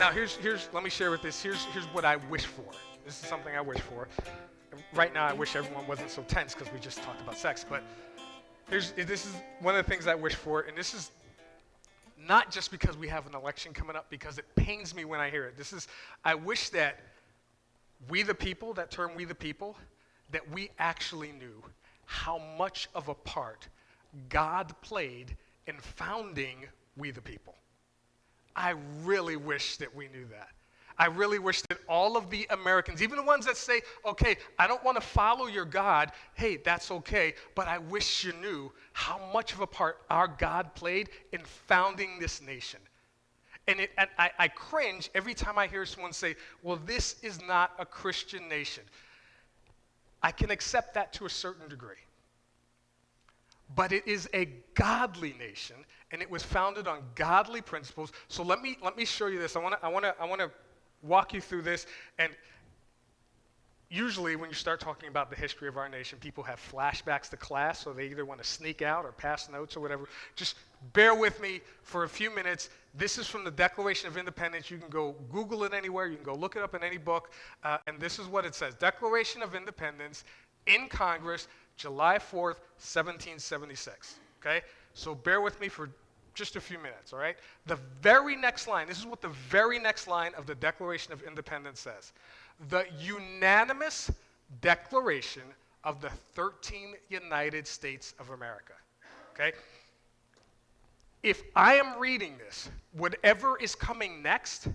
Now let me share with this. Here's what I wish for. This is something I wish for. Right now, I wish everyone wasn't so tense because we just talked about sex. But this is one of the things I wish for, and this is not just because we have an election coming up, because it pains me when I hear it. I wish that we the people, that term we the people, that we actually knew how much of a part God played in founding we the people. I really wish that we knew that. I really wish that all of the Americans, even the ones that say, okay, I don't want to follow your God, hey, that's okay, but I wish you knew how much of a part our God played in founding this nation. And I cringe every time I hear someone say, well, this is not a Christian nation. I can accept that to a certain degree. But it is a godly nation, and it was founded on godly principles. So let me show you this. I want to walk you through this. And usually when you start talking about the history of our nation, people have flashbacks to class, so they either want to sneak out or pass notes or whatever. Just bear with me for a few minutes. This is from the Declaration of Independence. You can go Google it anywhere. You can go look it up in any book. And this is what it says. Declaration of Independence in Congress, July 4th, 1776. Okay? So bear with me for just a few minutes, all right? The very next line, this is what the very next line of the Declaration of Independence says. The unanimous declaration of the 13 United States of America. Okay? If I am reading this, whatever is coming next,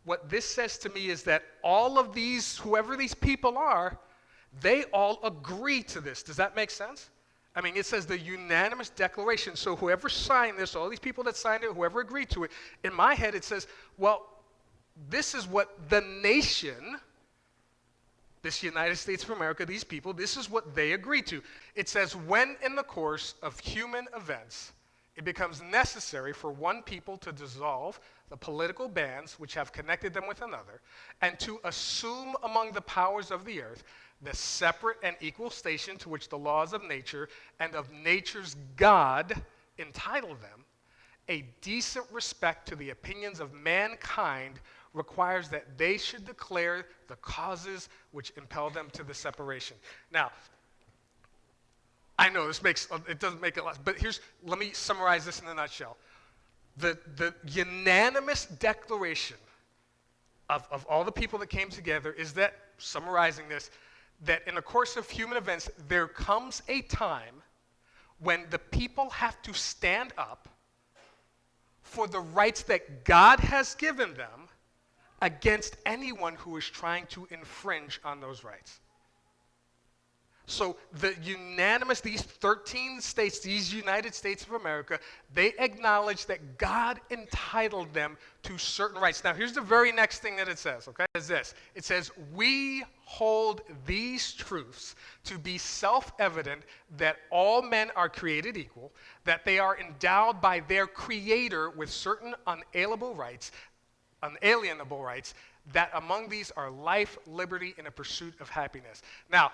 what this says to me is that all of these, whoever these people are, they all agree to this. Does that make sense? I mean, it says the unanimous declaration. So whoever signed this, all these people that signed it, whoever agreed to it, in my head it says, well, this is what the nation, this United States of America, these people, this is what they agreed to. It says, when in the course of human events, it becomes necessary for one people to dissolve the political bands which have connected them with another, and to assume among the powers of the earth the separate and equal station to which the laws of nature and of nature's God entitle them, a decent respect to the opinions of mankind requires that they should declare the causes which impel them to the separation. Now, I know it doesn't make it less, but let me summarize this in a nutshell. The unanimous declaration of all the people that came together is that, summarizing this, that in the course of human events, there comes a time when the people have to stand up for the rights that God has given them against anyone who is trying to infringe on those rights. So these 13 states, these United States of America, they acknowledge that God entitled them to certain rights. Now, here's the very next thing that it says, okay? It says this. It says, we hold these truths to be self-evident that all men are created equal, that they are endowed by their Creator with certain unalienable rights, that among these are life, liberty, and a pursuit of happiness. Now,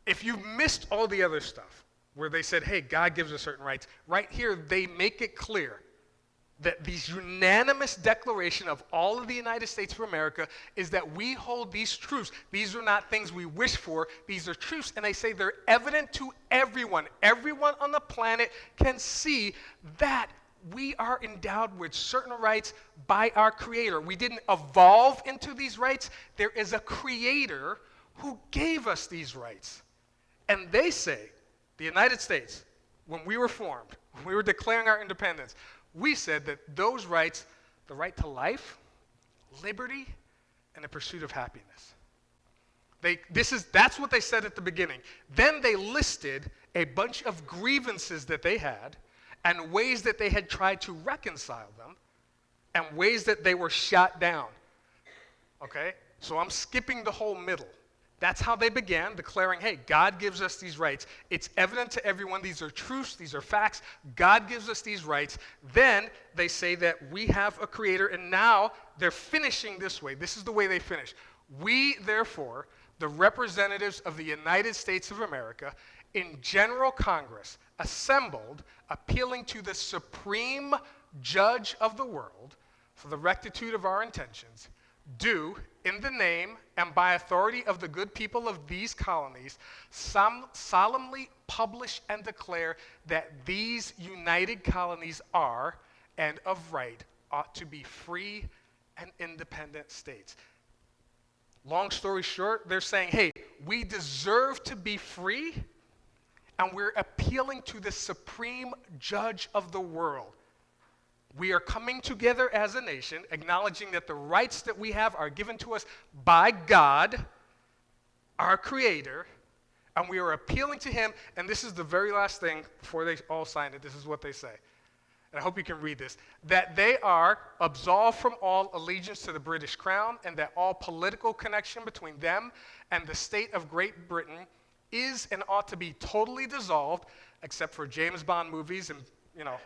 if you missed all the other stuff, where they said, hey, God gives us certain rights, right here they make it clear that these unanimous declaration of all of the United States of America is that we hold these truths. These are not things we wish for. These are truths, and they say they're evident to everyone. Everyone on the planet can see that we are endowed with certain rights by our Creator. We didn't evolve into these rights. There is a Creator who gave us these rights. And they say, the United States, when we were formed, when we were declaring our independence, we said that those rights, the right to life, liberty, and the pursuit of happiness. That's what they said at the beginning. Then they listed a bunch of grievances that they had and ways that they had tried to reconcile them and ways that they were shot down. Okay? So I'm skipping the whole middle. That's how they began, declaring, hey, God gives us these rights. It's evident to everyone. These are truths. These are facts. God gives us these rights. Then they say that we have a Creator, and now they're finishing this way. This is the way they finish. We, therefore, the representatives of the United States of America, in General Congress, assembled, appealing to the supreme judge of the world, for the rectitude of our intentions, do, in the name and by authority of the good people of these colonies, solemnly publish and declare that these united colonies are, and of right, ought to be free and independent states. Long story short, they're saying, hey, we deserve to be free, and we're appealing to the supreme judge of the world. We are coming together as a nation, acknowledging that the rights that we have are given to us by God, our Creator, and we are appealing to Him. And this is the very last thing before they all sign it. This is what they say. And I hope you can read this. That they are absolved from all allegiance to the British Crown, and that all political connection between them and the state of Great Britain is and ought to be totally dissolved, except for James Bond movies and,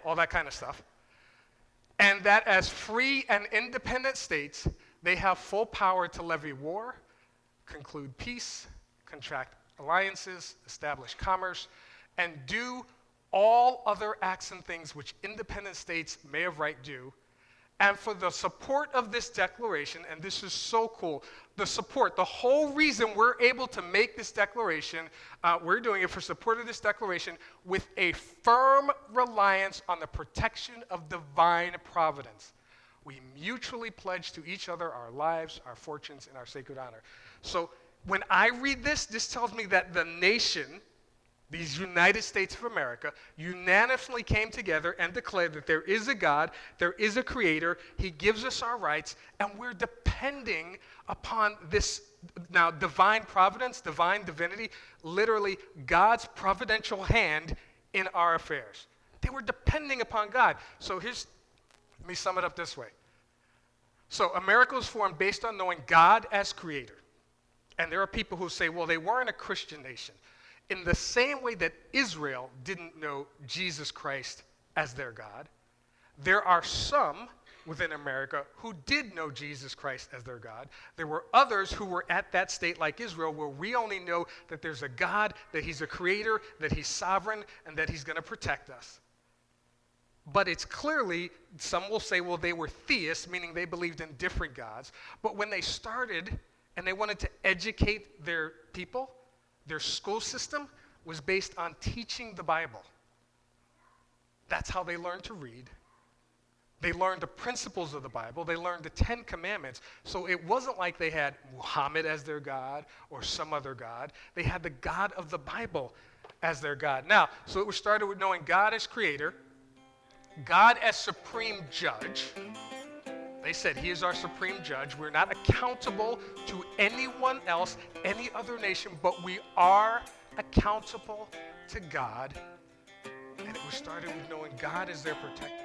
all that kind of stuff. And that as free and independent states, they have full power to levy war, conclude peace, contract alliances, establish commerce, and do all other acts and things which independent states may of right do. And for the support of this declaration, and this is so cool, the whole reason we're able to make this declaration, we're doing it for support of this declaration with a firm reliance on the protection of divine providence. We mutually pledge to each other our lives, our fortunes, and our sacred honor. So when I read this, this tells me that the nation, these United States of America, unanimously came together and declared that there is a God, there is a Creator, He gives us our rights, and we're depending upon this, now divine providence, divine divinity, literally God's providential hand in our affairs. They were depending upon God. So let me sum it up this way. So America was formed based on knowing God as Creator. And there are people who say, well, they weren't a Christian nation. In the same way that Israel didn't know Jesus Christ as their God, there are some within America who did know Jesus Christ as their God. There were others who were at that state like Israel, where we only know that there's a God, that He's a creator, that He's sovereign, and that He's going to protect us. But it's clearly, some will say, well, they were theists, meaning they believed in different gods. But when they started and they wanted to educate their people, their school system was based on teaching the Bible. That's how they learned to read. They learned the principles of the Bible. They learned the 10 Commandments. So it wasn't like they had Muhammad as their God or some other God. They had the God of the Bible as their God. Now, so it was started with knowing God as Creator, God as Supreme Judge. They said He is our Supreme Judge. We're not accountable to anyone else, any other nation, but we are accountable to God. And it was started with knowing God as their protector.